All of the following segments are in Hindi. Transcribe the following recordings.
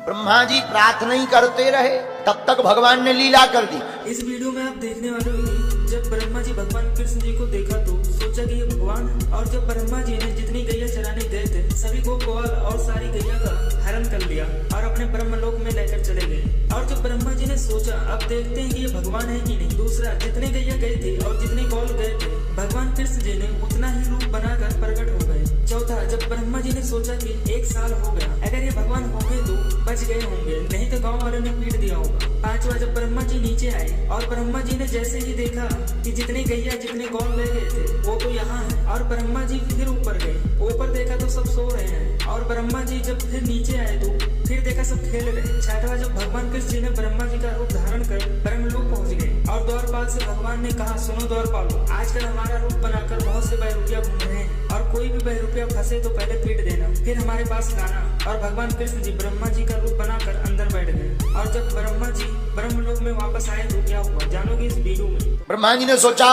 ब्रह्मा जी प्रार्थना ही करते रहे, तब तक भगवान ने लीला कर दी। इस वीडियो में आप देखने वाले होंगे जब ब्रह्मा जी भगवान कृष्ण जी को देखा तो सोचा कि ये भगवान है। और जब ब्रह्मा जी ने जितनी गैया चराने गए थे सभी को ग्वाल और सारी गैया का हरण कर लिया और अपने ब्रह्मलोक में लेकर चले गए। और जब ब्रह्मा जी ने सोचा अब देखते हैं कि ये भगवान है कि नहीं। दूसरा, जितने गैया गए थे और जितने ग्वाल गए थे भगवान कृष्ण जी ने उतना ही रूप बनाकर प्रकट हो गए। चौथा, जब ब्रह्मा जी ने सोचा कि 1 साल हो गया, अगर ये भगवान होंगे तो बच गए होंगे, नहीं तो गांव वालों ने पीट दिया होगा। पांचवा, जब ब्रह्मा जी नीचे आए और ब्रह्मा जी ने जैसे ही देखा कि जितने गैया जितने गौर ले गए थे वो तो यहाँ है, और ब्रह्मा जी फिर ऊपर गए। ऊपर देखा तो सब सो रहे हैं, और ब्रह्मा जी जब फिर नीचे आए तो फिर देखा सब खेल रहे। छठवा, जब भगवान कृष्ण जी ने ब्रह्मा जी का रूप धारण कर ब्रह्मलोक पहुँच गए और द्वारपाल से भगवान ने कहा, सुनो द्वारपालो, आजकल हमारा रूप बनाकर बहुत से बहरूपिया घूम रहे हैं और कोई भी बहरूपिया फंसे तो पहले पीट देना, फिर हमारे पास लाना। और भगवान कृष्ण जी ब्रह्मा जी का रूप बनाकर अंदर बैठ गए। और जब ब्रह्मा जी ब्रह्मलोक में वापस आए तो क्या हुआ जानोगे इस वीडियो में। ब्रह्मा जी ने सोचा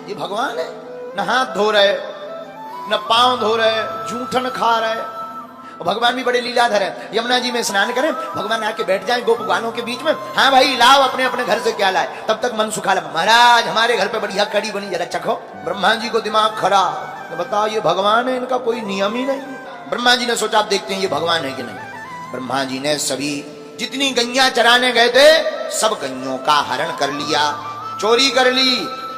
ये भगवान है, न हाथ धो रहे न पांव धो रहे, जूठन खा रहे। और भगवान भी बड़े लीलाधर है। यमुना जी में स्नान करें, भगवान आके बैठ जाए गोप ग्वालों के बीच में, हाँ भाई लाओ अपने अपने घर से क्या लाए। तब तक मन सुखा लगा, महाराज हमारे घर पे बढ़िया कड़ी बनी, जरा चखो। ब्रह्मा जी को दिमाग खराब, तो बताओ ये भगवान है, इनका कोई नियम ही नहीं। ब्रह्मा जी ने सोचा आप देखते हैं ये भगवान है कि नहीं। ब्रह्मा जी ने सभी जितनी गैया चराने गए थे सब गैयों का हरण कर लिया, चोरी कर ली।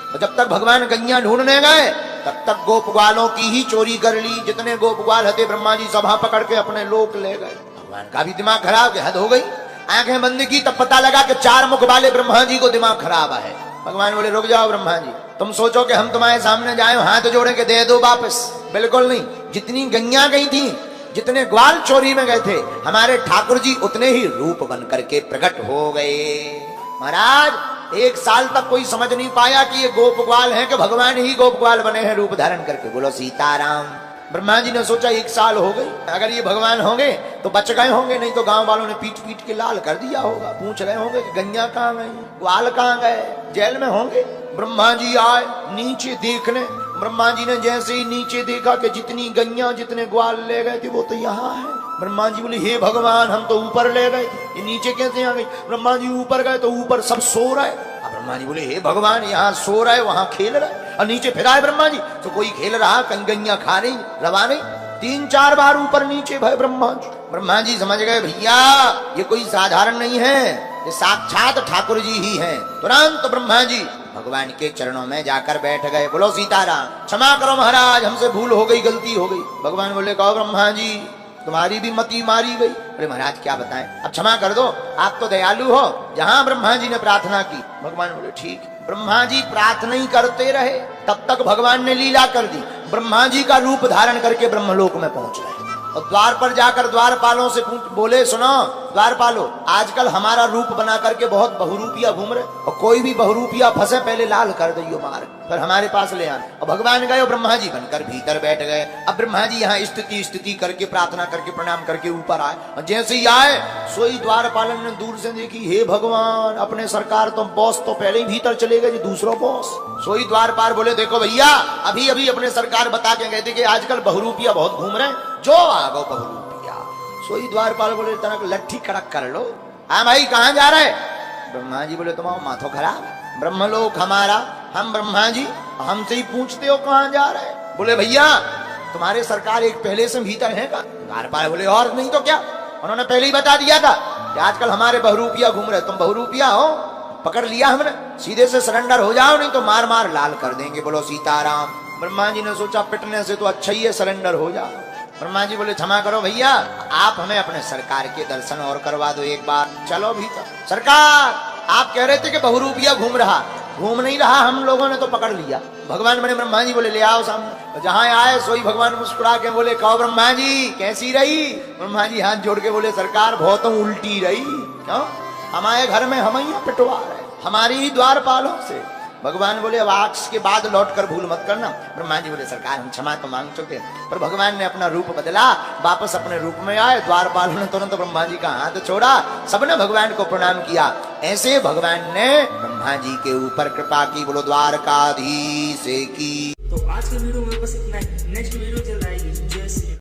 और जब तक भगवान गैया ढूंढने गए तब तक गोप ग्वालों की ही चोरी कर ली। जितने गोप ग्वाल थे ब्रह्मा जी सभा पकड़ के अपने लोक ले गए। भगवान का भी दिमाग खराब, हद हो गई। आंखें बंद की तब पता लगा कि 4 मुख वाले ब्रह्मा जी को दिमाग खराब है। भगवान बोले रुक जाओ ब्रह्मा जी, तुम सोचो कि हम तुम्हारे सामने जाए हाथ जोड़े के दे दो वापस, बिल्कुल नहीं। जितनी गैया गई थी, जितने ग्वाल चोरी में गए थे, हमारे ठाकुर जी उतने ही रूप बन करके प्रकट हो गए। महाराज 1 साल तक कोई समझ नहीं पाया कि ये गोप ग्वाल हैं कि भगवान ही गोप ग्वाल बने हैं रूप धारण करके। बोलो सीताराम। ब्रह्मा जी ने सोचा 1 साल हो गई, अगर ये भगवान होंगे तो बच गए होंगे, नहीं तो गांव वालों ने पीट पीट के लाल कर दिया होगा। पूछ रहे होंगे कि गैया कहाँ गई, ग्वाल कहाँ गए, जेल में होंगे। ब्रह्मा जी आए नीचे देखने। ब्रह्मा जी ने जैसे ही नीचे देखा कि जितनी गैया जितने ग्वाल ले गए थे वो तो यहाँ है। ब्रह्मा जी बोले हे भगवान हम तो ऊपर ले गए थे, ये नीचे कैसे आ गई। ब्रह्मा जी ऊपर गए तो ऊपर सब सो रहे। अब ब्रह्मा जी बोले हे भगवान यहाँ सो रहे वहां खेल रहे, और नीचे फिर आए ब्रह्मा जी तो कोई खेल रहा, कहीं गैया खा रही रवा नहीं। 3-4 बार ऊपर नीचे भय ब्रह्मा जी। ब्रह्मा जी समझ गए भैया ये कोई साधारण नहीं है, ये साक्षात ठाकुर जी ही हैं। तुरंत ब्रह्मा जी भगवान के चरणों में जाकर बैठ गए। बोलो सीताराम। क्षमा करो महाराज हमसे भूल हो गई, गलती हो गई। भगवान बोले कहो ब्रह्मा जी तुम्हारी भी मति मारी गई। अरे महाराज क्या बताएं, अब क्षमा कर दो, आप तो दयालु हो। जहां ब्रह्मा जी ने प्रार्थना की भगवान बोले ठीक। ब्रह्मा जी प्रार्थना ही करते रहे, तब तक भगवान ने लीला कर दी। ब्रह्मा जी का रूप धारण करके ब्रह्मलोक में पहुंच गए। और द्वार पर जाकर द्वारपालों से बोले सुनो द्वारपालो, आजकल हमारा रूप बना करके बहुत बहुरूपिया घूम रहे, और कोई भी बहुरूपिया फंसे पहले लाल कर दियो मार, फिर हमारे पास ले आना। और भगवान गए और ब्रह्मा जी बनकर भीतर बैठ गए। अब ब्रह्मा जी यहाँ स्थिति करके प्रार्थना करके प्रणाम करके ऊपर आए, और जैसे ही आए सोई द्वारपालन ने दूर से देखी, हे भगवान अपने सरकार तो बॉस तो पहले ही भीतर चले गए, दूसरा बॉस। सोई द्वारपाल बोले देखो भैया अभी अभी अपने सरकार बता के गए थे कि आजकल बहुरूपिया बहुत घूम रहे हैं, जो आ गो बहुरूपिया। सोई द्वारपाल बोले तनक लट्ठी कड़क कर लो। हाँ भाई कहाँ जा रहे। ब्रह्मा जी बोले तुम्हारा माथो खराब, ब्रह्मलोक हमारा, हम ब्रह्मा जी हमसे ही पूछते हो कहाँ जा रहे। बोले भैया तुम्हारे सरकार एक पहले से भीतर है का। द्वारपाल बोले और नहीं तो क्या, उन्होंने पहले ही बता दिया था कि आजकल हमारे बहुरूपिया घूम रहे, तुम बहुरूपिया हो, पकड़ लिया हमने, सीधे से सरेंडर हो जाओ नहीं तो मार मार लाल कर देंगे। बोलो सीताराम। ब्रह्मा जी ने सोचा पिटने से तो अच्छा ही है सरेंडर हो जाओ। ब्रह्मा जी बोले क्षमा करो भैया आप हमें अपने सरकार के दर्शन और करवा दो एक बार, चलो भीतर। सरकार आप कह रहे थे कि बहुरूपिया घूम रहा, घूम नहीं रहा, हम लोगों ने तो पकड़ लिया। भगवान बने ब्रह्मा जी बोले ले आओ सामने। जहां आए सोई भगवान मुस्कुरा के बोले कहो ब्रह्मा जी कैसी रही। ब्रह्मा जी हाथ जोड़ के बोले सरकार बहुत उल्टी रही। क्यों, हमारे घर में हम ही पिटवा रहे, हमारी ही द्वारपालों से। भगवान बोले अब आज के बाद लौट कर भूल मत करना। ब्रह्मा जी बोले सरकार हम क्षमा तो मांग चुके, पर भगवान ने अपना रूप बदला, वापस अपने रूप में आए। द्वारपालों ने तुरंत ब्रह्मा जी का हाथ छोड़ा, सबने भगवान को प्रणाम किया। ऐसे भगवान ने ब्रह्मा जी के ऊपर कृपा की। बोलो द्वारकाधीश की। तो आज के वीडियो में बस इतना ही, नेक्स्ट वीडियो जल्द आएगी। जय श्री